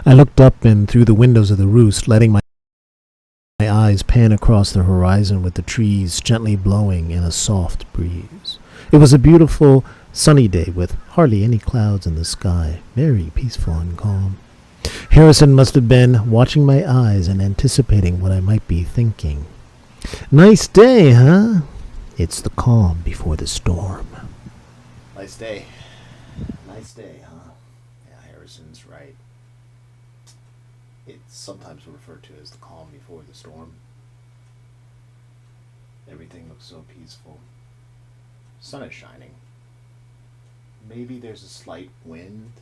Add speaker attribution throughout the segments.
Speaker 1: I looked up and through the windows of the roost, letting my eyes pan across the horizon with the trees gently blowing in a soft breeze. It was a beautiful, sunny day with hardly any clouds in the sky, very peaceful and calm. Harrison must have been watching my eyes and anticipating what I might be thinking. Nice day, huh? It's the calm before the storm.
Speaker 2: Nice day. Nice day, huh? Yeah, Harrison's right. It's sometimes referred to as the calm before the storm. Everything looks so peaceful. Sun is shining. Maybe there's a slight wind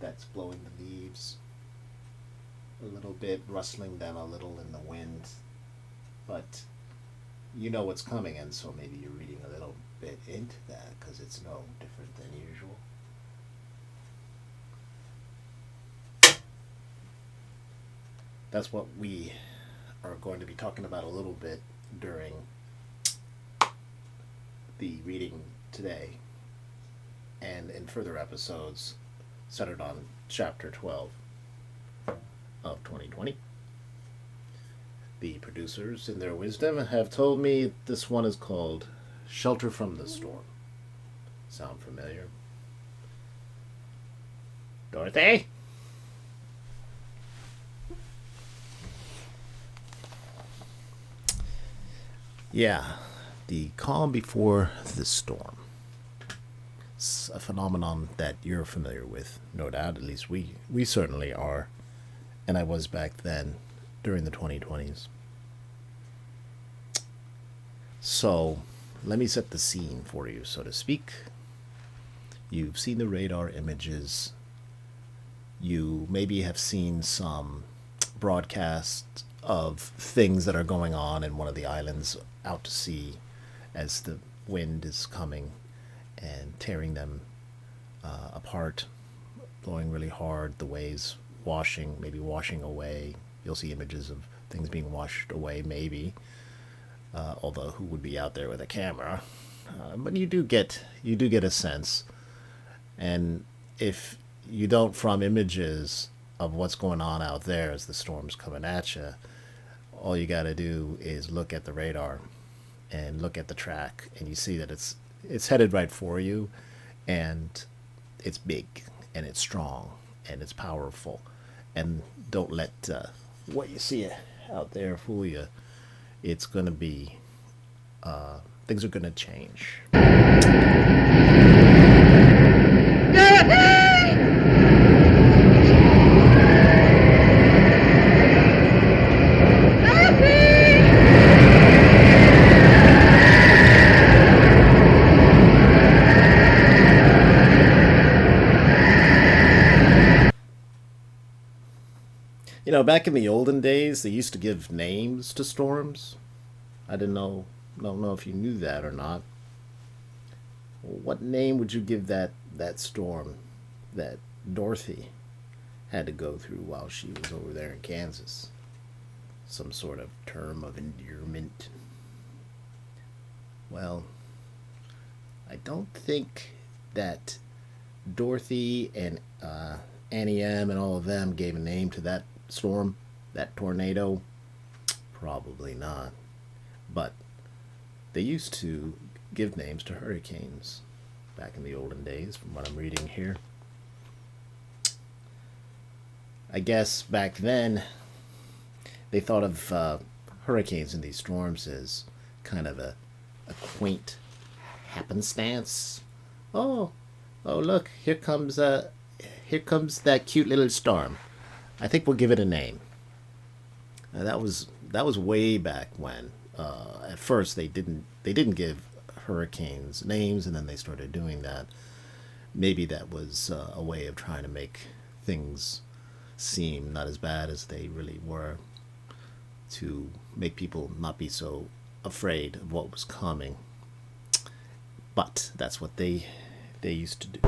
Speaker 2: that's blowing the leaves a little bit, rustling them a little in the wind. But you know what's coming, and so maybe you're reading a little bit into that because it's no different than usual. That's what we are going to be talking about a little bit during the reading today and in further episodes centered on chapter 12 of 2020. The producers, in their wisdom, have told me this one is called Shelter from the Storm. Sound familiar? Dorothy? Yeah, the calm before the storm. It's a phenomenon that you're familiar with, no doubt. At least we certainly are. And I was back then, during the 2020s. So, let me set the scene for you, so to speak. You've seen the radar images. You maybe have seen some broadcasts of things that are going on in one of the islands out to sea as the wind is coming and tearing them apart, blowing really hard, the waves maybe washing away. You'll see images of things being washed away, maybe. Although who would be out there with a camera? But you do get a sense. And if you don't, from images of what's going on out there as the storm's coming at you, all you got to do is look at the radar and look at the track, and you see that it's headed right for you, and it's big, and it's strong, and it's powerful. And don't let what you see out there fool you. It's going to be, things are going to change. You know, back in the olden days, they used to give names to storms. I don't know if you knew that or not. What name would you give that storm that Dorothy had to go through while she was over there in Kansas? Some sort of term of endearment. Well, I don't think that Dorothy and Annie M and all of them gave a name to that storm, that tornado. Probably not. But they used to give names to hurricanes back in the olden days, from what I'm reading here. I guess back then they thought of hurricanes and these storms as kind of a quaint happenstance. Oh look, here comes that cute little storm. I think we'll give it a name. That was way back when. At first, they didn't give hurricanes names, and then they started doing that. Maybe that was a way of trying to make things seem not as bad as they really were, to make people not be so afraid of what was coming. But that's what they used to do.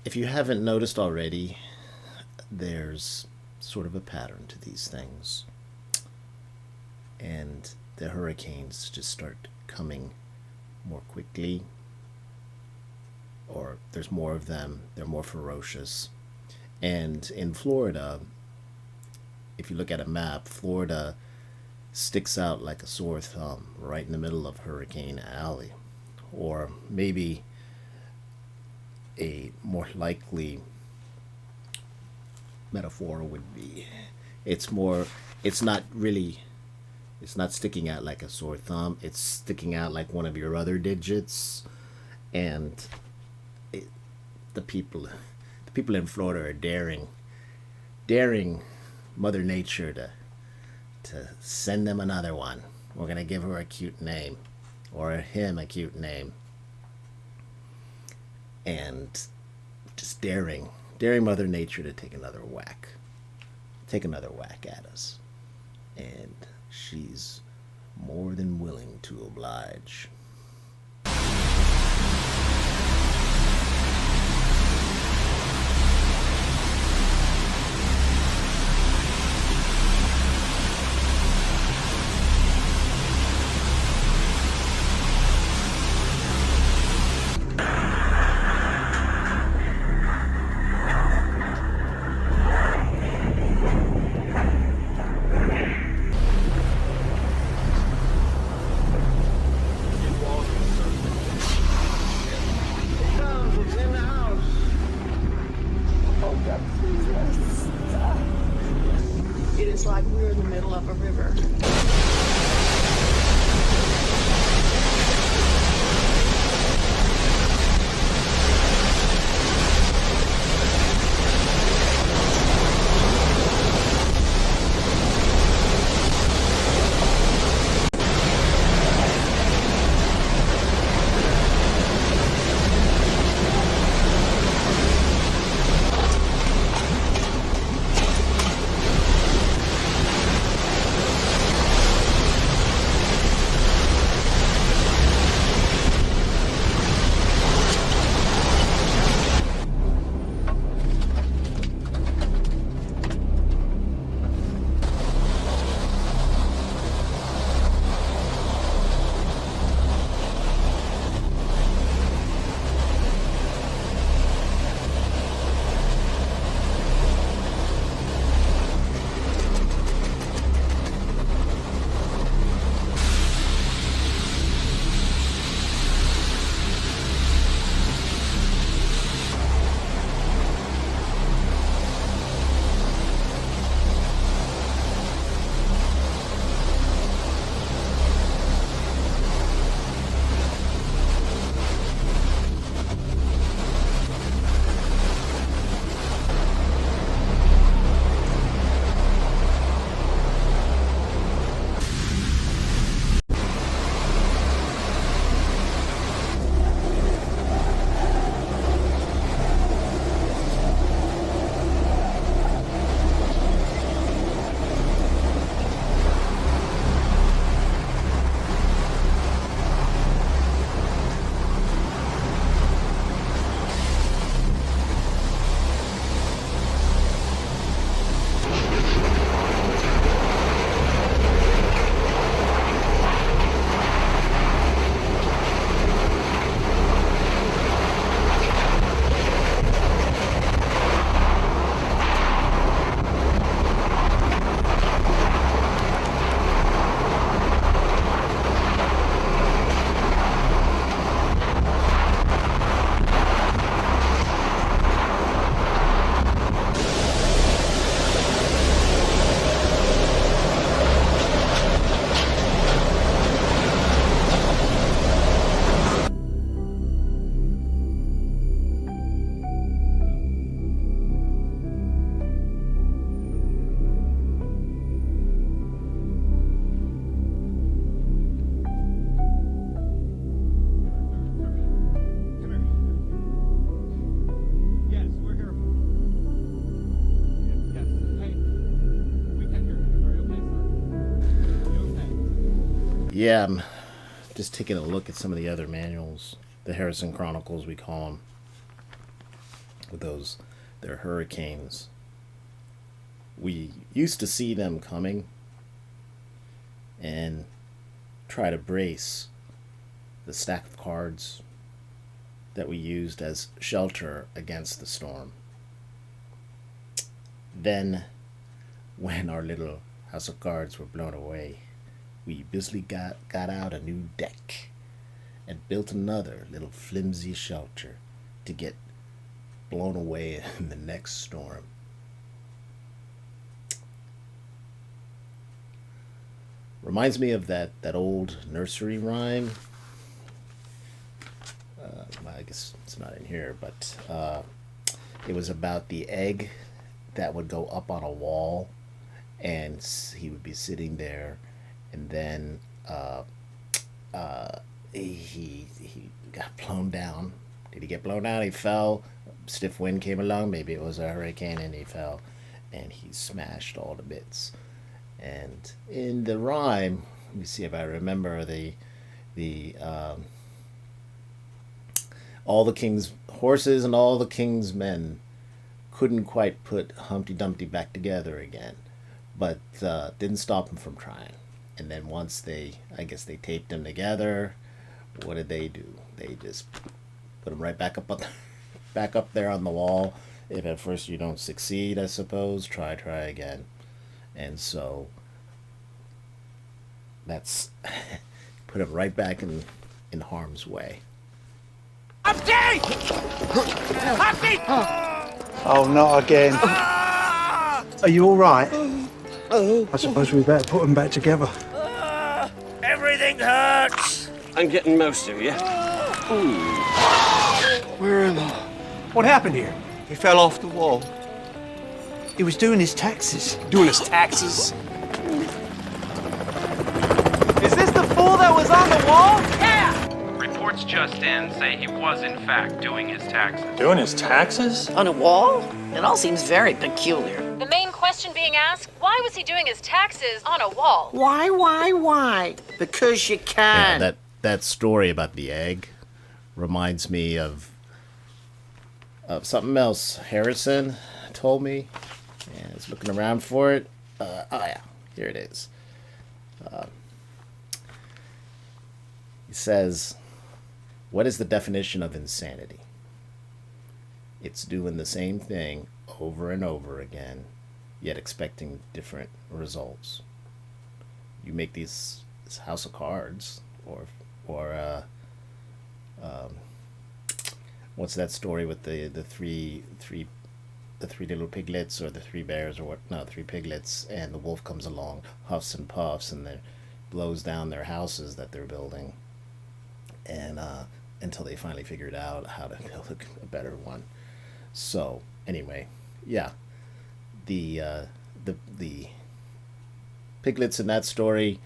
Speaker 2: if you haven't noticed already, there's sort of a pattern to these things. And the hurricanes just start coming more quickly, or there's more of them, they're more ferocious. And in Florida, if you look at a map, Florida sticks out like a sore thumb right in the middle of Hurricane Alley. Or maybe a more likely metaphor would be it's not really, it's not sticking out like a sore thumb, it's sticking out like one of your other digits. And it, the people in Florida are daring Mother Nature to send them another one. We're gonna give her a cute name, or him a cute name, and just daring Mother Nature to take another whack at us. And she's more than willing to oblige.
Speaker 3: It is like we're in the middle of a river.
Speaker 2: Yeah, I'm just taking a look at some of the other manuals, the Harrison Chronicles we call them, with their hurricanes. We used to see them coming and try to brace the stack of cards that we used as shelter against the storm. Then, when our little house of cards were blown away, we busily got out a new deck and built another little flimsy shelter to get blown away in the next storm. Reminds me of that old nursery rhyme. I guess it's not in here, but it was about the egg that would go up on a wall, and he would be sitting there, and then he got blown down. Did he get blown down? He fell. Stiff wind came along. Maybe it was a hurricane, and he fell, and he smashed all to bits. And in the rhyme, let me see if I remember the all the king's horses and all the king's men couldn't quite put Humpty Dumpty back together again, but didn't stop him from trying. And then once they taped them together, what did they do? They just put them right back up there on the wall. If at first you don't succeed, I suppose, try again. And so that's put him right back in harm's way.
Speaker 4: Humpty! Humpty!
Speaker 5: Oh, not again. Are you all right? I suppose we better put them back together.
Speaker 4: Everything hurts.
Speaker 6: I'm getting most of you.
Speaker 5: Where am I?
Speaker 7: What happened here?
Speaker 5: He fell off the wall. He was doing his taxes.
Speaker 7: Doing his taxes? Is this the fool that was on the wall?
Speaker 3: Yeah!
Speaker 8: Reports just in say he was in fact doing his taxes.
Speaker 6: Doing his taxes?
Speaker 3: On a wall? It all seems very peculiar.
Speaker 9: The main question being asked, why was he doing his taxes on a wall?
Speaker 3: Why? Because you can.
Speaker 2: Yeah, that story about the egg reminds me of something else Harrison told me. And I was looking around for it. Oh yeah, here it is. He says, what is the definition of insanity? It's doing the same thing over and over again, yet expecting different results. You make this house of cards, or what's that story with the three little piglets, or the three bears, or what? No, three piglets, and the wolf comes along, huffs and puffs, and then blows down their houses that they're building, and until they finally figured out how to build a better one. So anyway, yeah, the piglets in that story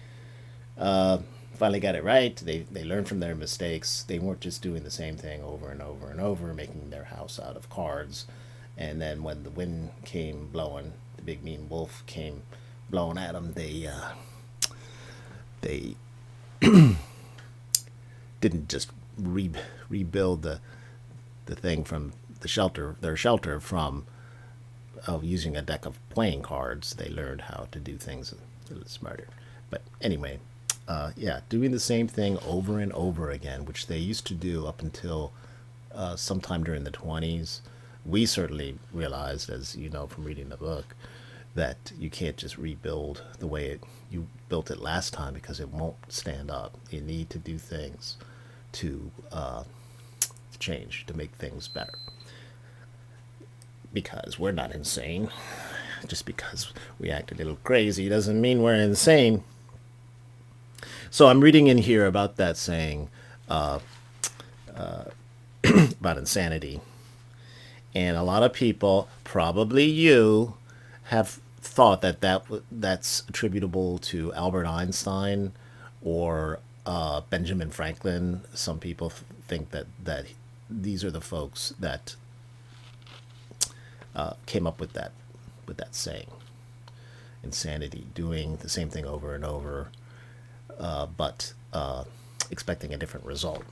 Speaker 2: finally got it right. They learned from their mistakes. They weren't just doing the same thing over and over and over, making their house out of cards. And then when the wind came blowing, the big mean wolf came blowing at them, they didn't just rebuild the thing from their shelter from using a deck of playing cards. They learned how to do things a little smarter. But anyway, yeah, doing the same thing over and over again, which they used to do up until sometime during the 20s. We certainly realized, as you know from reading the book, that you can't just rebuild the way you built it last time, because it won't stand up. You need to do things to change, to make things better. Because we're not insane. Just because we act a little crazy doesn't mean we're insane. So I'm reading in here about that saying about insanity. And a lot of people, probably you, have thought that's attributable to Albert Einstein or Benjamin Franklin. Some people think that these are the folks that came up with that saying. Insanity, doing the same thing over and over, but expecting a different result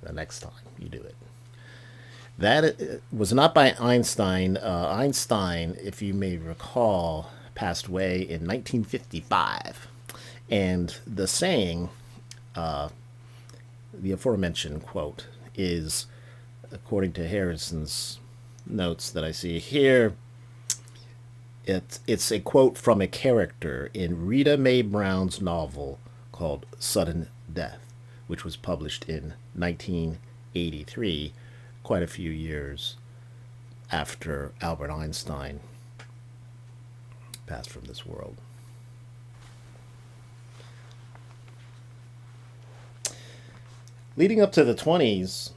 Speaker 2: the next time you do it. That was not by Einstein. Einstein, if you may recall, passed away in 1955. And the saying, the aforementioned quote, is, according to Harrison's notes that I see here, it's a quote from a character in Rita Mae Brown's novel called Sudden Death, which was published in 1983, quite a few years after Albert Einstein passed from this world. Leading up to the 20s,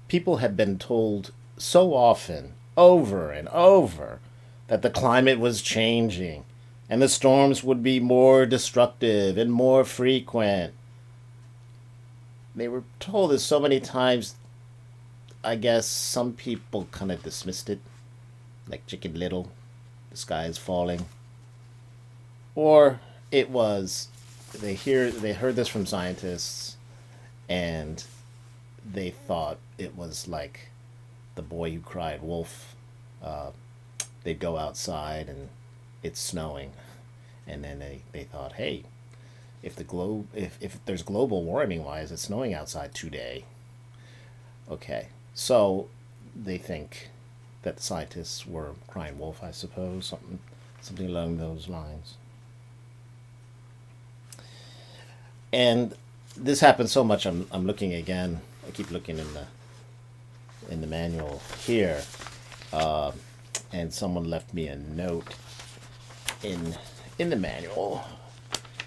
Speaker 2: people had been told so often, over and over, that the climate was changing and the storms would be more destructive and more frequent. They were told this so many times, I guess some people kind of dismissed it, like Chicken Little, the sky is falling. Or it was, they heard this from scientists, and they thought it was like the boy who cried wolf. They'd go outside and it's snowing, and then they thought, hey, if there's global warming, why is it snowing outside today? Okay, so they think that the scientists were crying wolf, I suppose, something along those lines. And this happens so much. I'm looking again. I keep looking in the manual here, and someone left me a note in the manual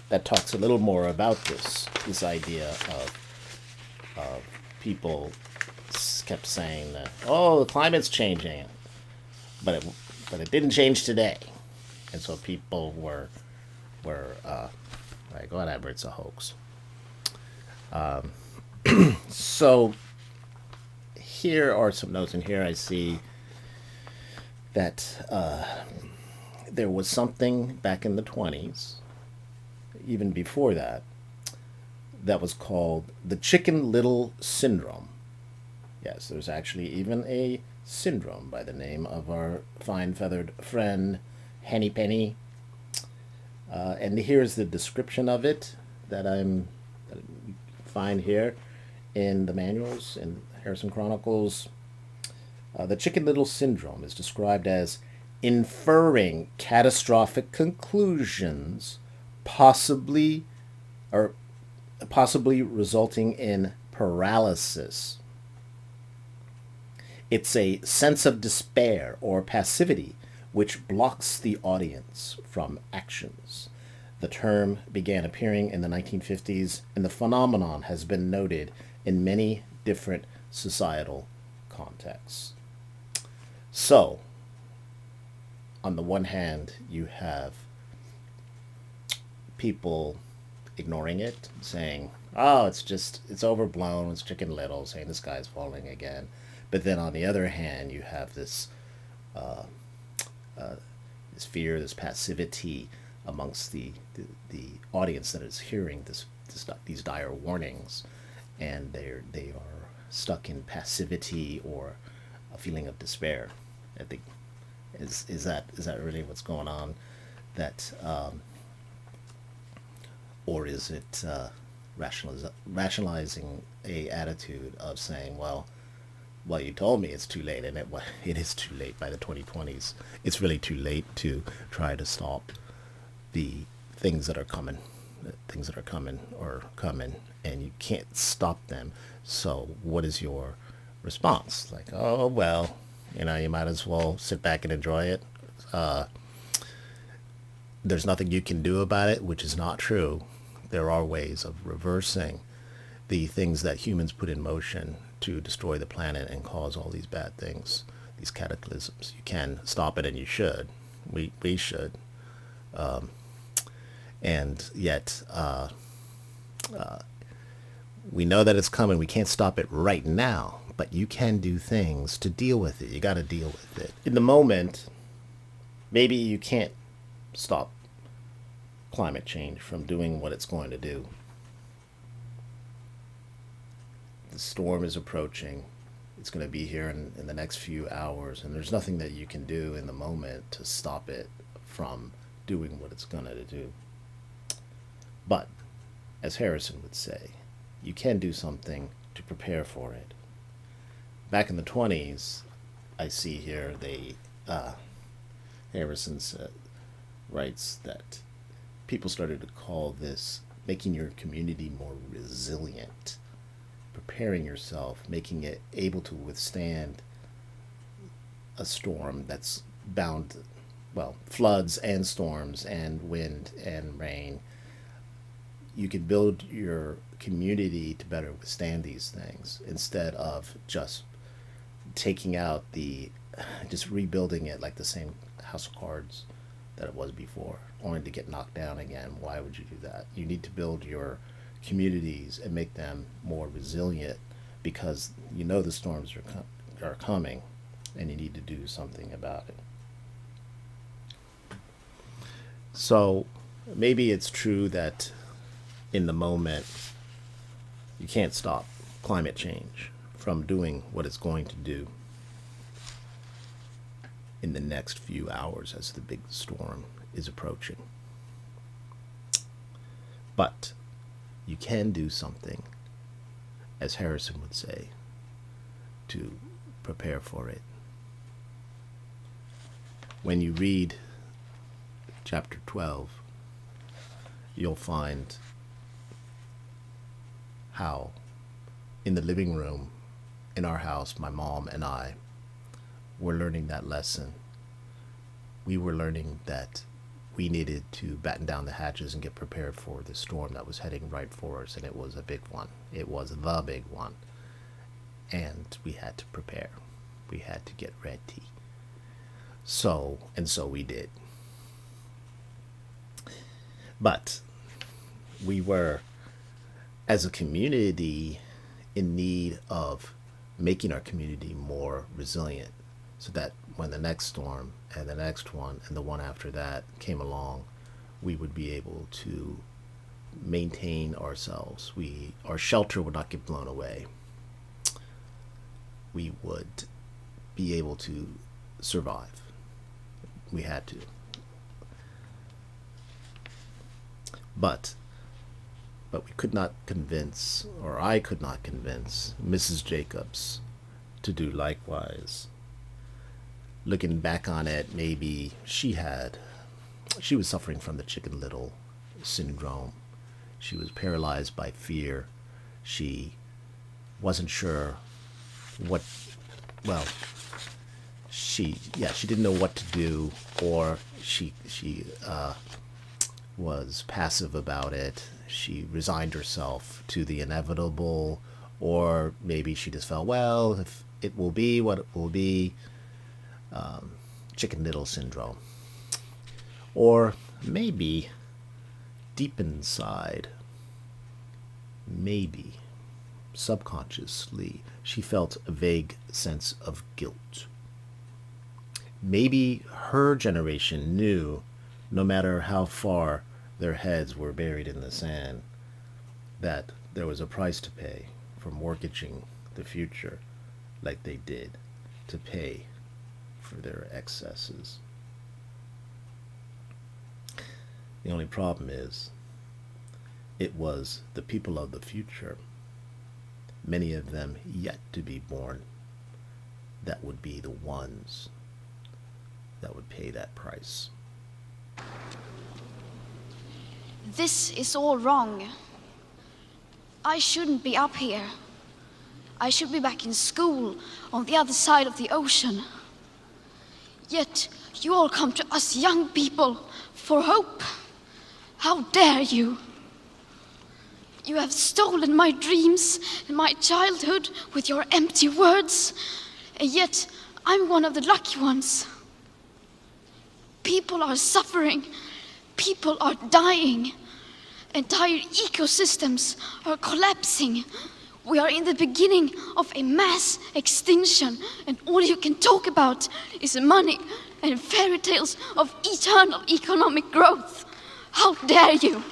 Speaker 2: that talks a little more about this idea of people kept saying that, oh, the climate's changing, but it didn't change today, and so people were like, whatever, it's a hoax. So here are some notes. In here I see that there was something back in the 20s, even before that, that was called the Chicken Little syndrome. Yes, there's actually even a syndrome by the name of our fine feathered friend Henny Penny. And here's the description of it that I find here in the manuals in Harrison Chronicles. The Chicken Little syndrome is described as inferring catastrophic conclusions, possibly resulting in paralysis. It's a sense of despair or passivity which blocks the audience from actions. The term began appearing in the 1950s, and the phenomenon has been noted in many different societal contexts. So, on the one hand, you have people ignoring it, saying, oh, it's overblown, it's Chicken Little, saying the sky's falling again. But then on the other hand, you have this fear, this passivity amongst the audience that is hearing these dire warnings, and they are stuck in passivity or a feeling of despair. I think is that really what's going on? That or is it rationalizing a attitude of saying, well, you told me it's too late, and it is too late by the 2020s. It's really too late to try to stop the things that are coming. Things that are coming, and you can't stop them. So what is your response? Like, oh, well, you might as well sit back and enjoy it. There's nothing you can do about it, which is not true. There are ways of reversing the things that humans put in motion to destroy the planet and cause all these bad things, these cataclysms. You can stop it, and you should. We should. And yet, we know that it's coming. We can't stop it right now, but you can do things to deal with it. You got to deal with it. In the moment, maybe you can't stop climate change from doing what it's going to do. The storm is approaching. It's going to be here in the next few hours, and there's nothing that you can do in the moment to stop it from doing what it's going to do. But, as Harrison would say, you can do something to prepare for it. Back in the 20s, I see here, Harrison writes that people started to call this making your community more resilient, preparing yourself, making it able to withstand a storm that's bound, well, floods and storms and wind and rain. You can build your community to better withstand these things instead of just taking out just rebuilding it like the same house of cards that it was before, only to get knocked down again. Why would you do that? You need to build your communities and make them more resilient, because you know the storms are coming, and you need to do something about it. So maybe it's true that in the moment you can't stop climate change from doing what it's going to do in the next few hours as the big storm is approaching. But you can do something, as Harrison would say, to prepare for it. When you read chapter 12, you'll find how in the living room in our house, my mom and I were learning that lesson. We were learning that we needed to batten down the hatches and get prepared for the storm that was heading right for us, and it was a big one. It was the big one. And we had to prepare. We had to get ready. So we did. But we were, as a community, in need of making our community more resilient, so that when the next storm and the next one and the one after that came along, we would be able to maintain ourselves. Our shelter would not get blown away. We would be able to survive. We had to. But we could not convince, or I could not convince, Mrs. Jacobs to do likewise. Looking back on it, maybe she was suffering from the Chicken Little syndrome. She was paralyzed by fear. She wasn't sure she didn't know what to do, or she was passive about it. She resigned herself to the inevitable, or maybe she just felt, well, if it will be what it will be. Chicken Little syndrome. Or maybe deep inside, maybe subconsciously, she felt a vague sense of guilt. Maybe her generation knew, no matter how far their heads were buried in the sand, that there was a price to pay for mortgaging the future like they did to pay for their excesses. The only problem is, it was the people of the future, many of them yet to be born, that would be the ones that would pay that price.
Speaker 10: This is all wrong. I shouldn't be up here. I should be back in school on the other side of the ocean. Yet you all come to us young people for hope. How dare you? You have stolen my dreams and my childhood with your empty words, and yet I'm one of the lucky ones. People are suffering. People are dying. Entire ecosystems are collapsing. We are in the beginning of a mass extinction, and all you can talk about is money and fairy tales of eternal economic growth. How dare you?